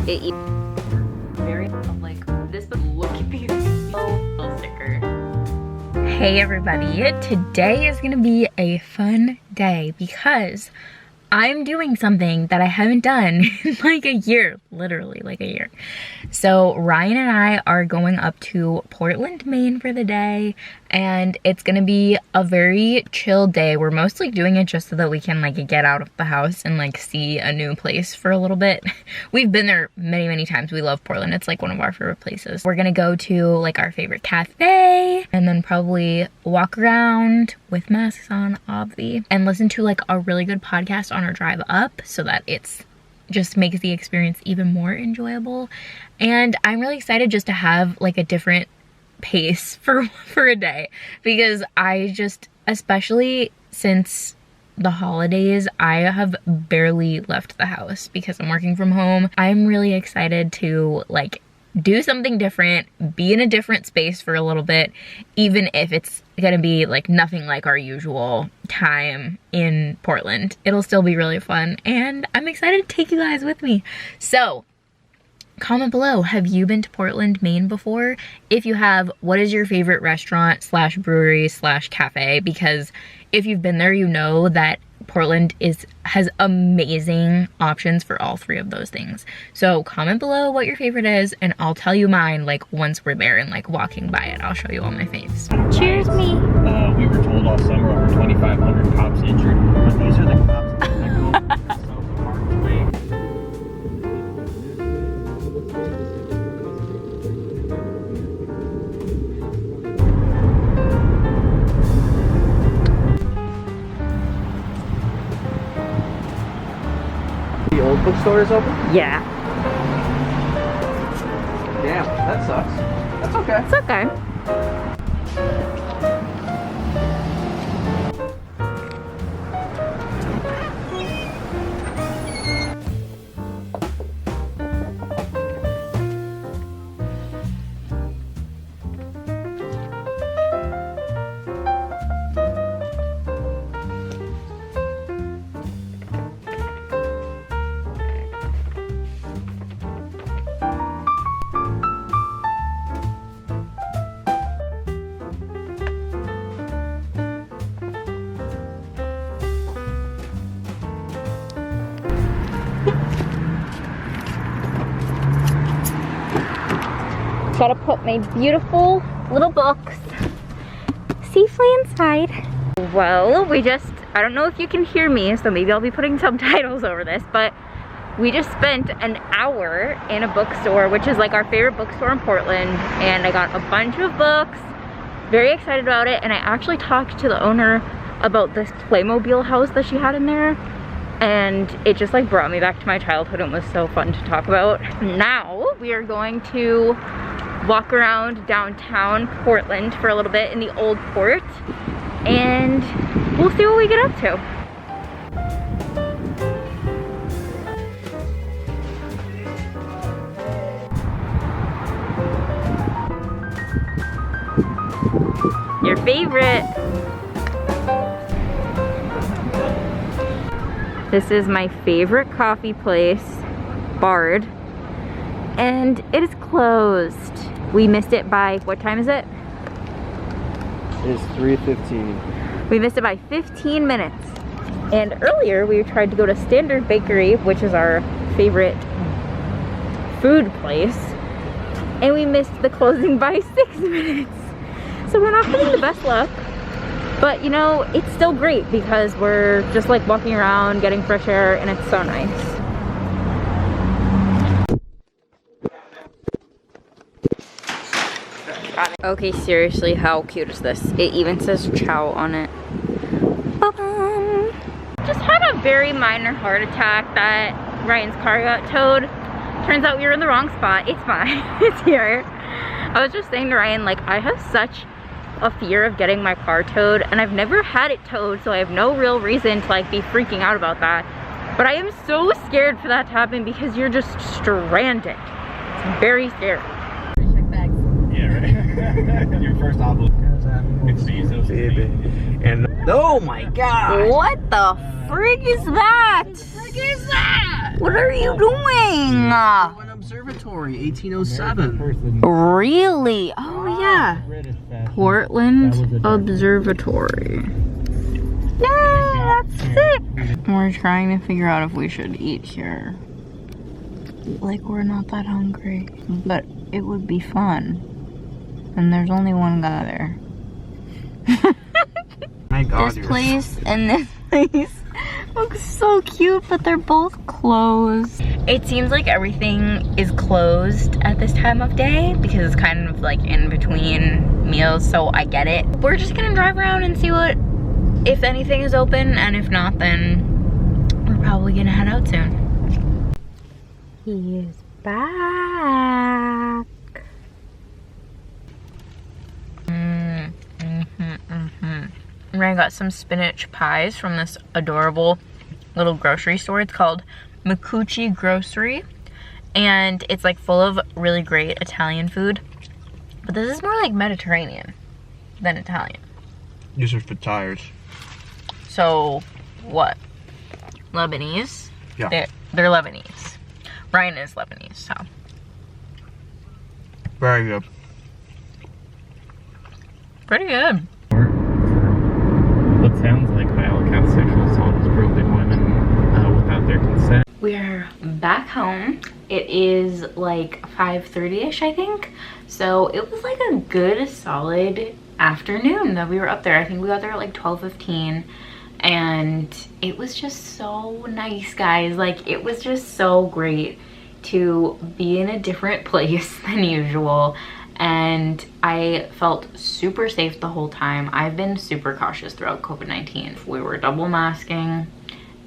Very like this, but look at these sticker. Hey everybody, today is gonna be a fun day because I'm doing something that I haven't done in like a year, literally like a year. So Ryan and I are going up to Portland, Maine for the day, and it's gonna be a very chill day. We're mostly doing it just so that we can like get out of the house and like see a new place for a little bit. We've been there many, many times. We love Portland. It's like one of our favorite places. We're gonna go to like our favorite cafe and then probably walk around with masks on, obvi, and listen to like a really good podcast on our drive up so that it's just makes the experience even more enjoyable. And I'm really excited just to have like a different pace for a day, because I just, especially since the holidays, I have barely left the house because I'm working from home. I'm really excited to like do something different, be in a different space for a little bit, even if it's gonna be like nothing like our usual time in Portland. It'll still be really fun, and I'm excited to take you guys with me. So comment below, have you been to Portland, Maine before? If you have, what is your favorite restaurant slash brewery slash cafe? Because if you've been there, you know that Portland has amazing options for all three of those things. So comment below what your favorite is, and I'll tell you mine like once we're there and like walking by it. I'll show you all my faves. Cheers me. We were told all summer over 2,500 cops injured, but these are the cops that go south of Mark's Way. The old bookstore is open? Yeah. Damn, that sucks. That's okay. It's okay. Gotta put my beautiful little books safely inside. Well, I don't know if you can hear me, so maybe I'll be putting subtitles over this, but we just spent an hour in a bookstore, which is like our favorite bookstore in Portland, and I got a bunch of books, very excited about it, and I actually talked to the owner about this Playmobil house that she had in there, and it just like brought me back to my childhood and was so fun to talk about. Now we are going to walk around downtown Portland for a little bit in the old port, and we'll see what we get up to. Your favorite. This is my favorite coffee place, Bard, and it is closed. We missed it by, what time is it? It's 3:15. We missed it by 15 minutes. And earlier we tried to go to Standard Bakery, which is our favorite food place, and we missed the closing by 6 minutes. So we're not having the best luck, but you know, it's still great because we're just like walking around, getting fresh air, and it's so nice. Okay, seriously, how cute is this? It even says chow on it. Ba-bum. Just had a very minor heart attack that Ryan's car got towed. Turns out we were in the wrong spot. It's fine. It's here. I was just saying to Ryan, like, I have such a fear of getting my car towed, and I've never had it towed, so I have no real reason to like be freaking out about that. But I am so scared for that to happen because you're just stranded. It's very scary. Yeah, right. Your first album. It's baby. And oh my god! What the frig is that? What the frig is that? What are you doing? When I'm Observatory, 1807. Really? Oh yeah. Portland Observatory. Yay, that's sick. We're trying to figure out if we should eat here. Like, we're not that hungry, but it would be fun. And there's only one guy there. My God, This place and this place looks so cute, but they're both closed. It seems like everything is closed at this time of day because it's kind of like in between meals, so I get it. We're just gonna drive around and see if anything is open, and if not, then we're probably gonna head out soon. He is back. And I got some spinach pies from this adorable little grocery store. It's called Micucci Grocery, and it's like full of really great Italian food, but this is more like Mediterranean than Italian. These are for tires. So what? Lebanese? Yeah. They're Lebanese. Ryan is Lebanese, so. Very good. Pretty good. What sounds like by all accounts sexual assault is groping women without their consent. We're back home. It is like 5:30ish, I think. So it was like a good solid afternoon that we were up there. I think we got there at like 12:15, and it was just so nice, guys. Like, it was just so great to be in a different place than usual, and I felt super safe the whole time. I've been super cautious throughout COVID-19. We were double masking,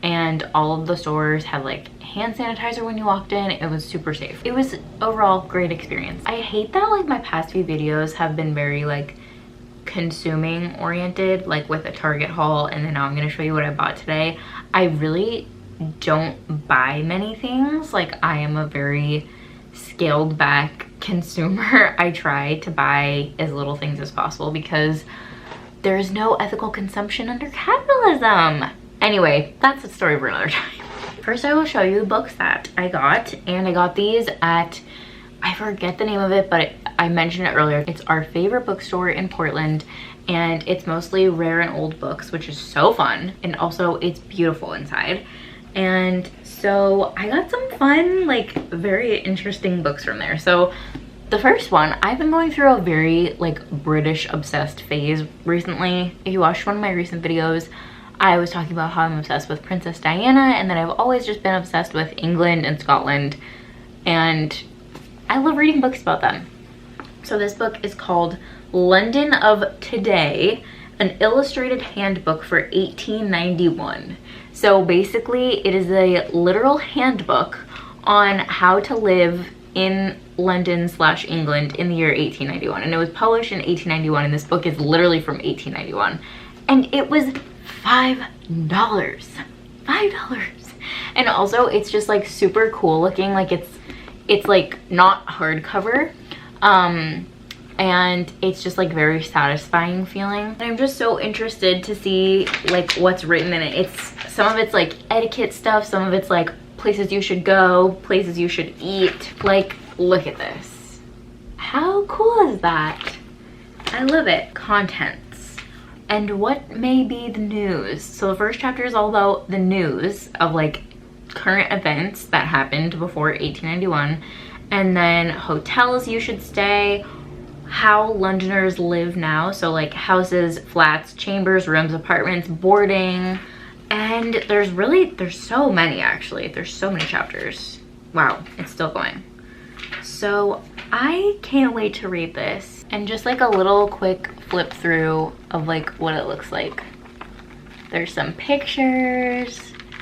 and all of the stores had like hand sanitizer when you walked in. It was super safe. It was overall great experience. I hate that like my past few videos have been very like consuming oriented, like with a Target haul, and then now I'm gonna show you what I bought today. I really don't buy many things. Like, I am a very scaled back consumer. I try to buy as little things as possible because there's no ethical consumption under capitalism. Anyway, that's a story for another time. First, I will show you the books that I got, and I got these at, I forget the name of it, but I mentioned it earlier. It's our favorite bookstore in Portland, and it's mostly rare and old books, which is so fun, and also it's beautiful inside. And so I got some fun, like very interesting books from there. So the first one, I've been going through a very like British obsessed phase recently. If you watched one of my recent videos, I was talking about how I'm obsessed with Princess Diana, and that I've always just been obsessed with England and Scotland, and I love reading books about them. So this book is called London of Today, an illustrated handbook for 1891. So basically it is a literal handbook on how to live in London/England in the year 1891. And it was published in 1891, and this book is literally from 1891. And it was $5. $5. And also it's just like super cool looking. Like it's like not hardcover. And it's just like very satisfying feeling. And I'm just so interested to see like what's written in it. Some of it's like etiquette stuff, some of it's like places you should go, places you should eat. Like, look at this. How cool is that? I love it. Contents. And what may be the news? So the first chapter is all about the news of like current events that happened before 1891. And then hotels you should stay, how Londoners live now, so like houses, flats, chambers, rooms, apartments, boarding, and there's so many actually. There's so many chapters. Wow, it's still going. So I can't wait to read this. And just like a little quick flip through of like what it looks like. There's some pictures,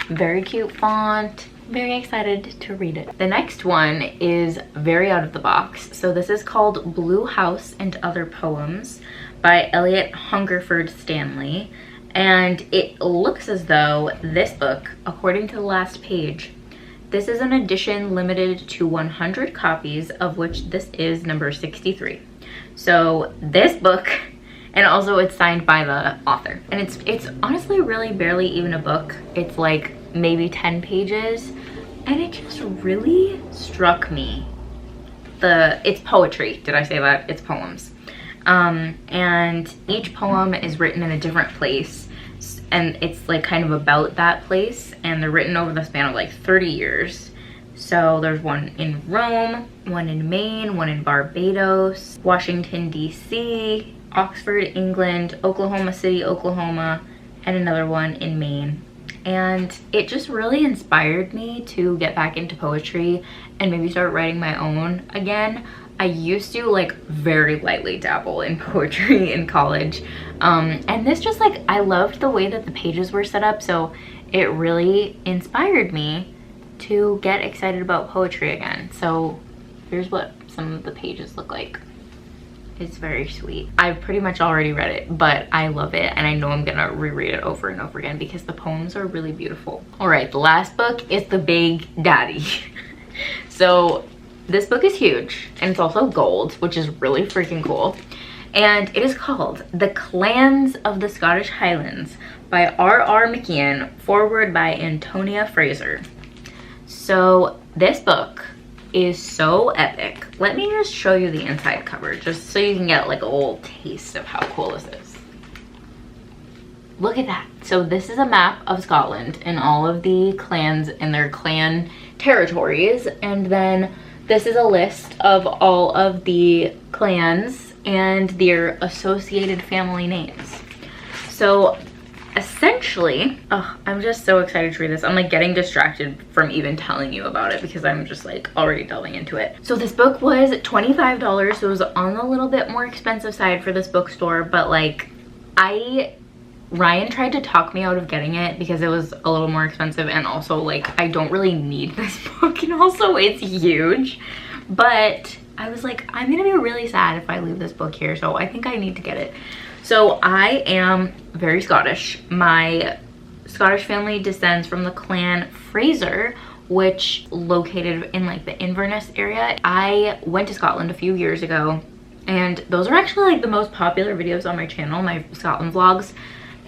very cute font. Very excited to read it. The next one is very out of the box. So this is called Blue House and Other Poems by Elliot Hungerford Stanley. And it looks as though this book, according to the last page, this is an edition limited to 100 copies, of which this is number 63. So this book, and also it's signed by the author. And it's honestly really barely even a book. It's like maybe 10 pages, and it just really struck me. It's poetry, did I say that? It's poems. And each poem is written in a different place, and it's like kind of about that place, and they're written over the span of like 30 years. So there's one in Rome, one in Maine, one in Barbados, Washington, D.C., Oxford, England, Oklahoma City, Oklahoma, and another one in Maine. And it just really inspired me to get back into poetry and maybe start writing my own again. I used to like very lightly dabble in poetry in college. And this just like, I loved the way that the pages were set up. So it really inspired me to get excited about poetry again. So here's what some of the pages look like. It's very sweet. I've pretty much already read it, but I love it, and I know I'm gonna reread it over and over again because the poems are really beautiful. All right, the last book is the Big Daddy. So this book is huge, and it's also gold, which is really freaking cool. And it is called The Clans of the Scottish Highlands by R.R. McKeon, foreword by Antonia Fraser. So this book is so epic. Let me just show you the inside cover just so you can get like a little taste of how cool this is. Look at that. So this is a map of Scotland and all of the clans and their clan territories, and then this is a list of all of the clans and their associated family names. So essentially, oh, I'm just so excited to read this. I'm like getting distracted from even telling you about it because I'm just like already delving into it. So this book was $25, so it was on a little bit more expensive side for this bookstore, but like Ryan tried to talk me out of getting it because it was a little more expensive, and also like I don't really need this book, and also it's huge. But I was like, I'm gonna be really sad if I leave this book here, so I think I need to get it. So I am very Scottish. My Scottish family descends from the clan Fraser, which located in like the Inverness area. I went to Scotland a few years ago, and those are actually like the most popular videos on my channel, my Scotland vlogs.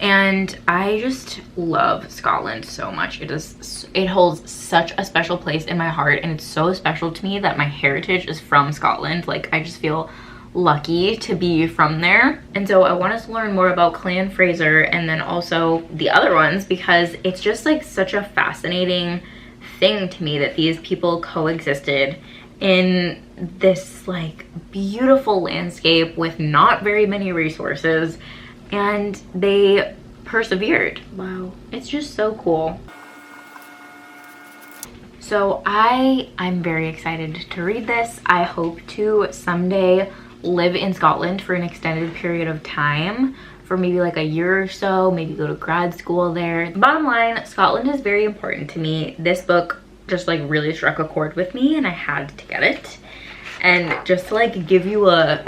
And I just love Scotland so much. It holds such a special place in my heart, and it's so special to me that my heritage is from Scotland. Like I just feel lucky to be from there. And so I want us to learn more about Clan Fraser and then also the other ones, because it's just like such a fascinating thing to me that these people coexisted in this like beautiful landscape with not very many resources, and they persevered. Wow, it's just so cool. So I'm very excited to read this. I hope to someday live in Scotland for an extended period of time, for maybe like a year or so, maybe go to grad school there. Bottom line, Scotland is very important to me. This book just like really struck a chord with me, and I had to get it. And just to like give you a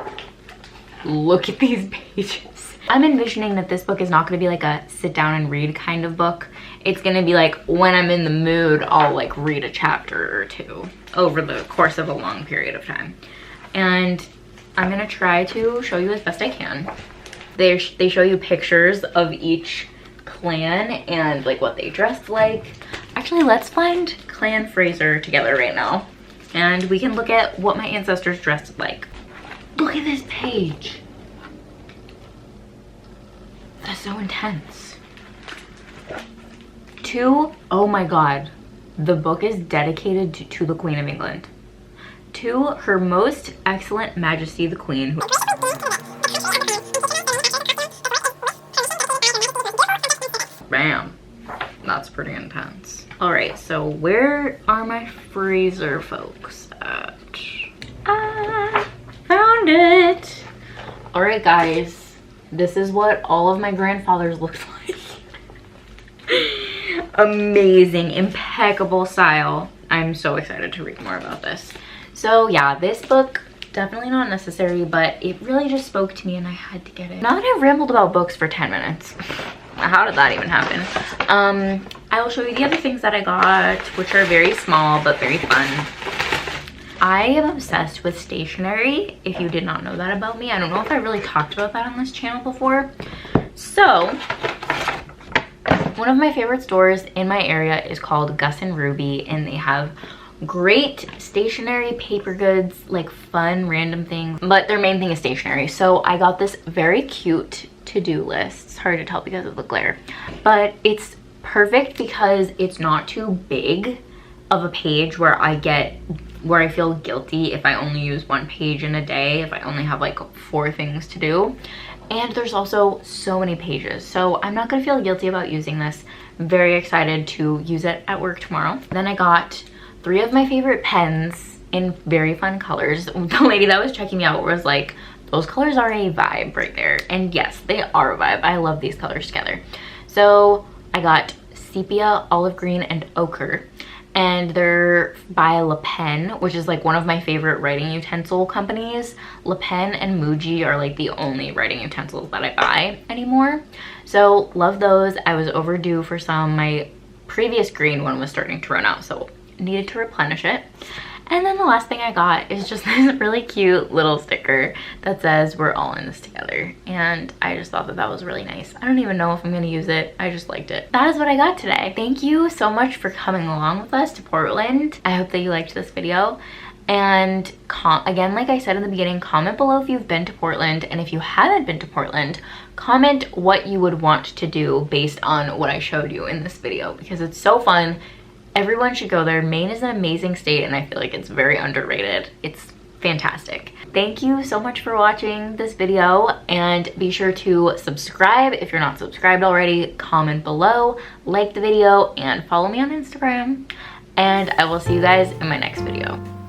look at these pages, I'm envisioning that this book is not going to be like a sit down and read kind of book. It's going to be like when I'm in the mood, I'll like read a chapter or two over the course of a long period of time. And I'm going to try to show you as best I can. They show you pictures of each clan and like what they dressed like. Actually, let's find Clan Fraser together right now, and we can look at what my ancestors dressed like. Look at this page. That's so intense. Oh my god, the book is dedicated to the Queen of England. To Her Most Excellent Majesty the Queen. Bam. That's pretty intense. All right, so where are my Fraser folks at? Ah, found it. All right, guys, this is what all of my grandfathers looked like. Amazing, impeccable style. I'm so excited to read more about this. So yeah, this book, definitely not necessary, but it really just spoke to me and I had to get it. Now that I've rambled about books for 10 minutes, how did that even happen? I will show you the other things that I got, which are very small but very fun. I am obsessed with stationery, if you did not know that about me. I don't know if I really talked about that on this channel before. So One of my favorite stores in my area is called Gus and Ruby, and they have great stationery, paper goods, like fun random things, but their main thing is stationery. So I got this very cute to-do list. It's hard to tell because of the glare, but it's perfect because it's not too big of a page where I feel guilty if I only use one page in a day, if I only have like 4 things to do. And there's also so many pages, so I'm not gonna feel guilty about using this. Very excited to use it at work tomorrow. Then I got 3 of my favorite pens in very fun colors. The lady that was checking me out was like, those colors are a vibe right there. And yes, they are a vibe. I love these colors together. So I got sepia, olive green, and ochre. And they're by Le Pen, which is like one of my favorite writing utensil companies. Le Pen and Muji are like the only writing utensils that I buy anymore. So love those. I was overdue for some. My previous green one was starting to run out, so needed to replenish it. And then the last thing I got is just this really cute little sticker that says we're all in this together. And I just thought that that was really nice. I don't even know if I'm gonna use it. I just liked it. That is what I got today. Thank you so much for coming along with us to Portland. I hope that you liked this video. And again, like I said in the beginning, comment below if you've been to Portland. And if you haven't been to Portland, comment what you would want to do based on what I showed you in this video, because it's so fun. Everyone should go there. Maine is an amazing state, and I feel like it's very underrated. It's fantastic. Thank you so much for watching this video, and be sure to subscribe if you're not subscribed already. Comment below, like the video, and follow me on Instagram. And I will see you guys in my next video.